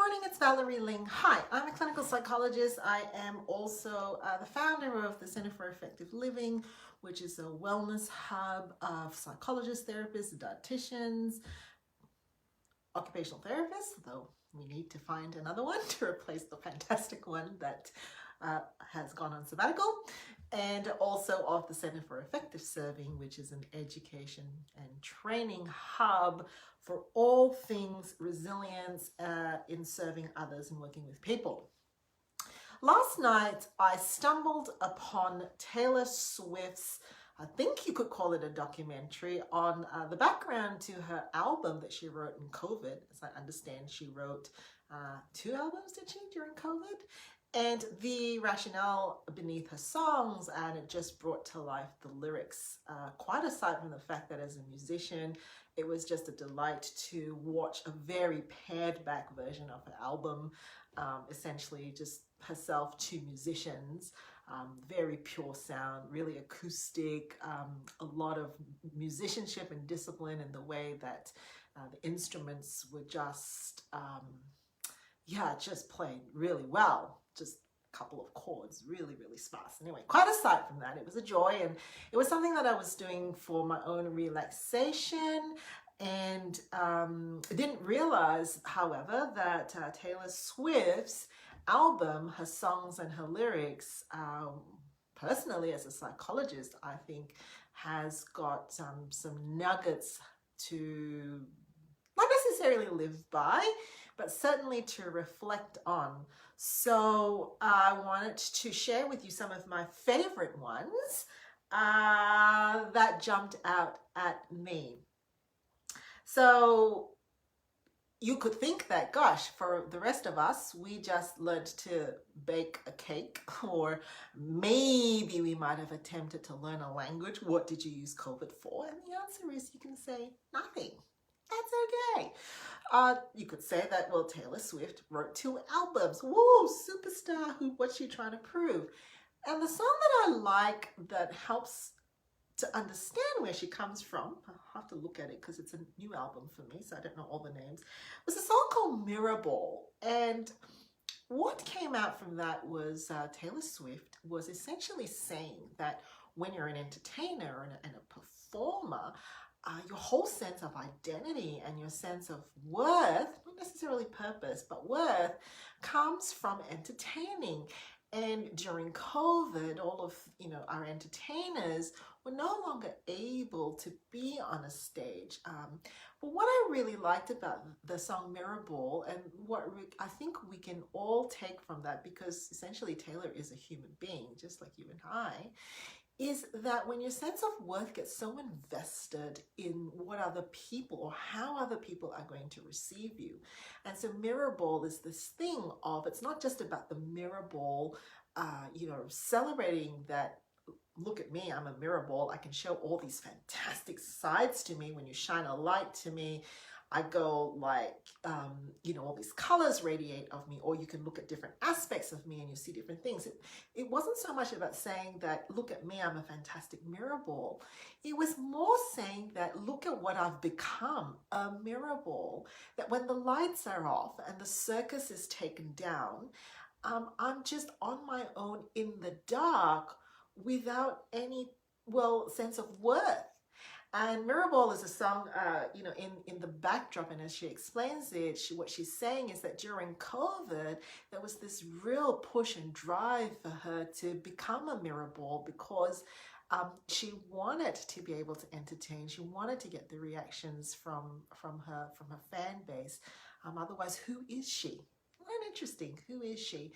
morning, it's Valerie Ling. Hi, I'm a clinical psychologist. I am also the founder of the Center for Effective Living, which is a wellness hub of psychologists, therapists, dietitians, occupational therapists, though we need to find another one to replace the fantastic one that has gone on sabbatical, and also of the Center for Effective Serving, which is an education and training hub for all things resilience in serving others and working with people. Last night, I stumbled upon Taylor Swift's, I think you could call it a documentary, on the background to her album that she wrote in COVID. As I understand, she wrote 2 albums, did she, during COVID? And the rationale beneath her songs, and it just brought to life the lyrics, quite aside from the fact that as a musician, it was just a delight to watch a very pared back version of her album, essentially just herself to musicians, very pure sound, really acoustic, a lot of musicianship and discipline in the way that the instruments were just, just played really well. Just a couple of chords, really, really sparse. Anyway, quite aside from that, it was a joy, and it was something that I was doing for my own relaxation. And I didn't realize, however, that Taylor Swift's album, her songs and her lyrics, personally as a psychologist, I think has got some nuggets to not necessarily live by, but certainly to reflect on. So I wanted to share with you some of my favorite ones that jumped out at me. So you could think that, gosh, for the rest of us, we just learned to bake a cake, or maybe we might have attempted to learn a language. What did you use COVID for? And the answer is you can say nothing. That's okay. You could say that, well, Taylor Swift wrote 2 albums. Woo, superstar, what's she trying to prove? And the song that I like that helps to understand where she comes from, I'll have to look at it because it's a new album for me, so I don't know all the names, was a song called Mirrorball. And what came out from that was Taylor Swift was essentially saying that when you're an entertainer and a performer, your whole sense of identity and your sense of worth, not necessarily purpose, but worth, comes from entertaining. And during COVID, all of our entertainers were no longer able to be on a stage. But what I really liked about the song Mirrorball, and what I think we can all take from that, because essentially Taylor is a human being, just like you and I, is that when your sense of worth gets so invested in what other people or how other people are going to receive you. And so Mirrorball is this thing of, it's not just about the mirror ball, celebrating that, look at me, I'm a mirror ball. I can show all these fantastic sides to me. When you shine a light to me, I go like, all these colors radiate of me, or you can look at different aspects of me and you see different things. It wasn't so much about saying that, look at me, I'm a fantastic mirror ball. It was more saying that, look at what I've become, a mirror ball. That when the lights are off and the circus is taken down, I'm just on my own in the dark without any, sense of worth. And Mirrorball is a song, in the backdrop, and as she explains it, what she's saying is that during COVID, there was this real push and drive for her to become a mirrorball, because she wanted to be able to entertain. She wanted to get the reactions from her fan base. Otherwise, who is she? Not interesting. Who is she?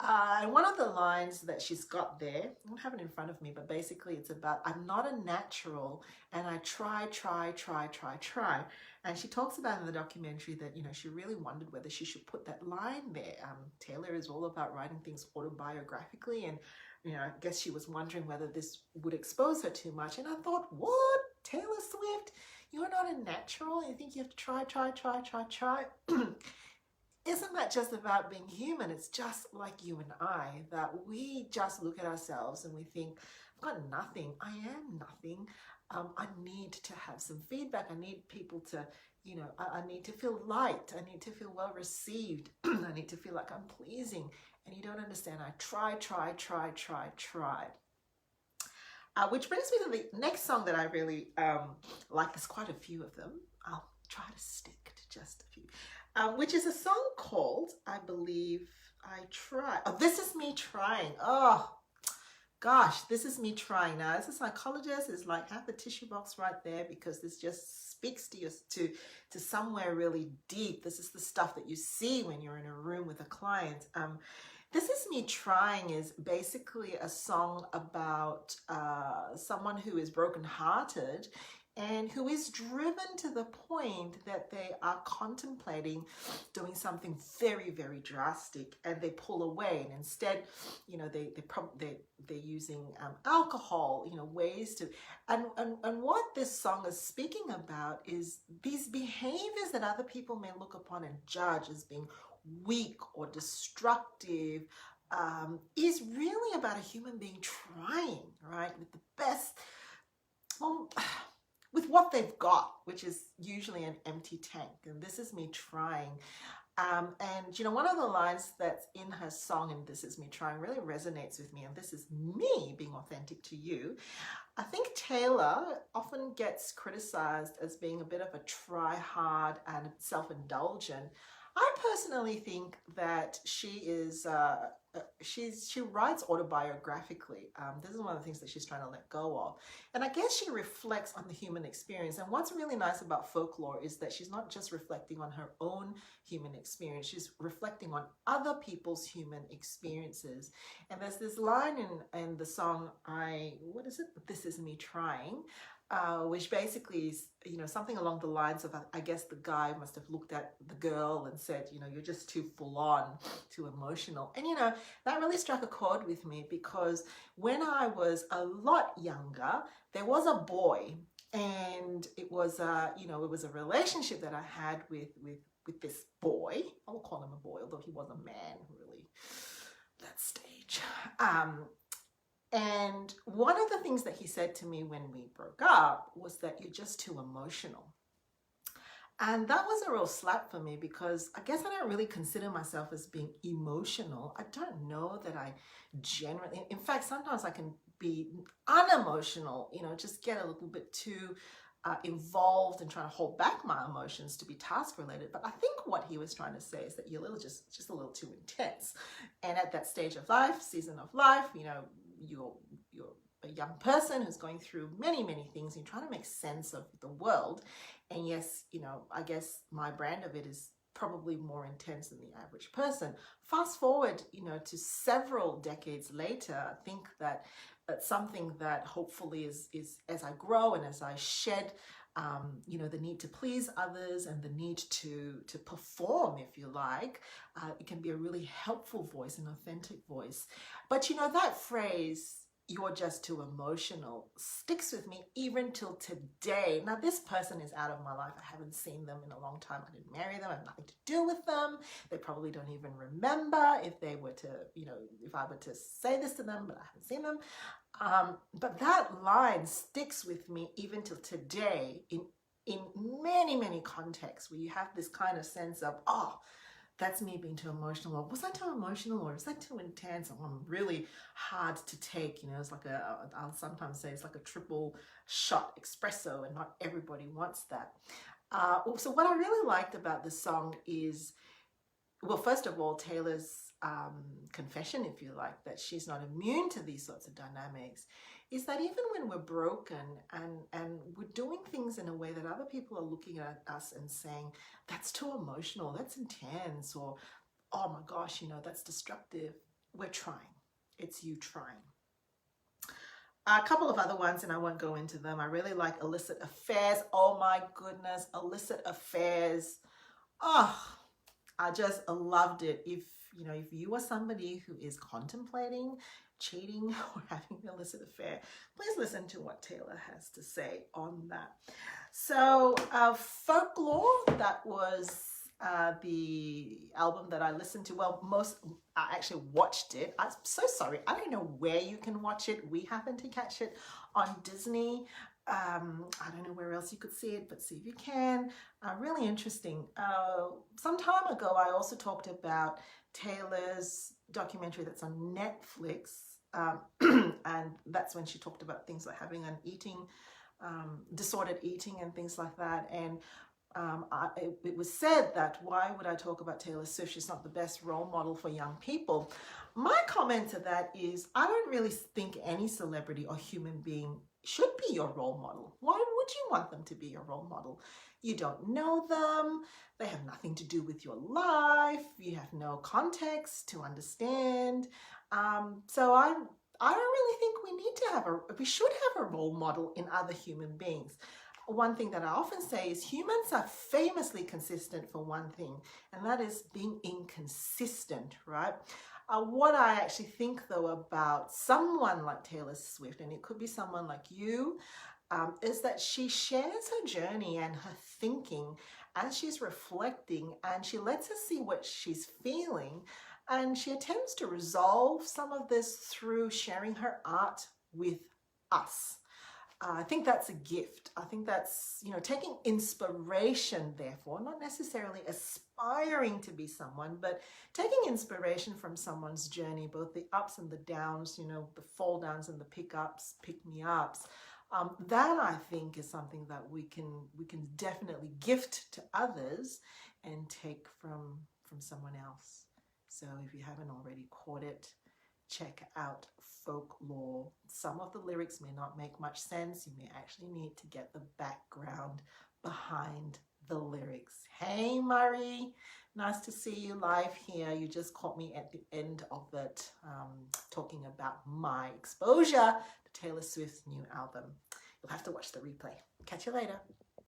And one of the lines that she's got there, I don't have it in front of me, but basically it's about, I'm not a natural and I try. And she talks about in the documentary that, she really wondered whether she should put that line there. Taylor is all about writing things autobiographically, and, I guess she was wondering whether this would expose her too much. And I thought, what? Taylor Swift? You're not a natural? You think you have to try? Isn't that just about being human? It's just like you and I, that we just look at ourselves and we think, I've got nothing. I am nothing. I need to have some feedback. I need people to, You know, I need to feel liked. I need to feel well received. I need to feel like I'm pleasing. And you don't understand. I tried. Which brings me to the next song that I really like. There's quite a few of them. I'll try to stick to just a few. Which is a song called, I believe, I Try. Oh, This Is Me Trying. Oh, gosh, This Is Me Trying. Now, as a psychologist, it's like have the tissue box right there, because this just speaks to you to somewhere really deep. This is the stuff that you see when you're in a room with a client. This Is Me Trying is basically a song about someone who is brokenhearted and who is driven to the point that they are contemplating doing something very, very drastic, and they pull away, and instead, you know, they're using alcohol, you know, ways to, and what this song is speaking about is these behaviors that other people may look upon and judge as being weak or destructive, is really about a human being trying, right, with the best, well, with what they've got, which is usually an empty tank. And this is me trying. And you know, one of the lines that's in her song, and This Is Me Trying, really resonates with me. And this is me being authentic to you. I think Taylor often gets criticized as being a bit of a try hard and self-indulgent. I personally think that she is she writes autobiographically. This is one of the things that she's trying to let go of, and I guess she reflects on the human experience. And what's really nice about Folklore is that she's not just reflecting on her own human experience, she's reflecting on other people's human experiences. And there's this line in the song, what is it? This Is Me Trying. Which basically is, you know, something along the lines of, I guess the guy must have looked at the girl and said, you know, you're just too full on, too emotional. And, you know, that really struck a chord with me, because when I was a lot younger, there was a boy, and it was, you know, it was a relationship that I had with this boy. I'll call him a boy, although he was a man, really, that stage. And one of the things that he said to me when we broke up was that you're just too emotional. And that was a real slap for me, because I guess I don't really consider myself as being emotional. I don't know that I generally, in fact, sometimes I can be unemotional, you know, just get a little bit too involved in trying to hold back my emotions to be task related. But I think what he was trying to say is that you're a little just a little too intense. And at that stage of life, season of life, you know, you're a young person who's going through many things, and you're trying to make sense of the world. And yes, you know, I guess my brand of it is probably more intense than the average person. Fast forward, you know, to several decades later, I think that that's something that hopefully is as I grow and as I shed you know, the need to please others and the need to perform, if you like, it can be a really helpful voice, an authentic voice. But you know, that phrase, you're just too emotional, sticks with me even till today. Now, this person is out of my life. I haven't seen them in a long time. I didn't marry them. I have nothing to do with them. They probably don't even remember if they were to, you know, if I were to say this to them, but I haven't seen them. But that line sticks with me even till today in many contexts, where you have this kind of sense of, oh, that's me being too emotional, or was that too emotional, or is that too intense, or I'm really hard to take. You know, it's like I'll sometimes say it's like a triple shot espresso, and not everybody wants that. So what I really liked about this song is, well, first of all, Taylor's confession, if you like, that she's not immune to these sorts of dynamics, is that even when we're broken and we're doing things in a way that other people are looking at us and saying, that's too emotional, that's intense, or, oh my gosh, you know, that's destructive, we're trying. It's you trying. A couple of other ones, and I won't go into them. I really like Illicit Affairs. Oh my goodness, Illicit Affairs. Oh, I just loved it. If you are somebody who is contemplating cheating or having an illicit affair, please listen to what Taylor has to say on that. So Folklore, that was the album that I listened to. Well, I actually watched it. I'm so sorry, I don't know where you can watch it. We happened to catch it on Disney. I don't know where else you could see it, but see if you can. Really interesting. Some time ago, I also talked about Taylor's documentary that's on Netflix. And that's when she talked about things like having an eating, disordered eating and things like that. And it was said that why would I talk about Taylor Swift? She's not the best role model for young people. My comment to that is I don't really think any celebrity or human being should be your role model. Why would you want them to be your role model? You don't know them. They have nothing to do with your life. You have no context to understand. So I don't really think we should have a role model in other human beings. One thing that I often say is humans are famously consistent for one thing, and that is being inconsistent, right? What I actually think though about someone like Taylor Swift, and it could be someone like you, is that she shares her journey and her thinking as she's reflecting, and she lets us see what she's feeling, and she attempts to resolve some of this through sharing her art with us. I think that's a gift. I think that's, taking inspiration, therefore, not necessarily aspiring to be someone, but taking inspiration from someone's journey, both the ups and the downs, the fall downs and the pick-ups, pick-me-ups. That I think is something that we can definitely gift to others and take from someone else. So if you haven't already caught it, check out Folklore. Some of the lyrics may not make much sense. You may actually need to get the background behind the lyrics. Hey Murray, nice to see you live here. You just caught me at the end of it, talking about my exposure to Taylor Swift's new album. You'll have to watch the replay. Catch you later.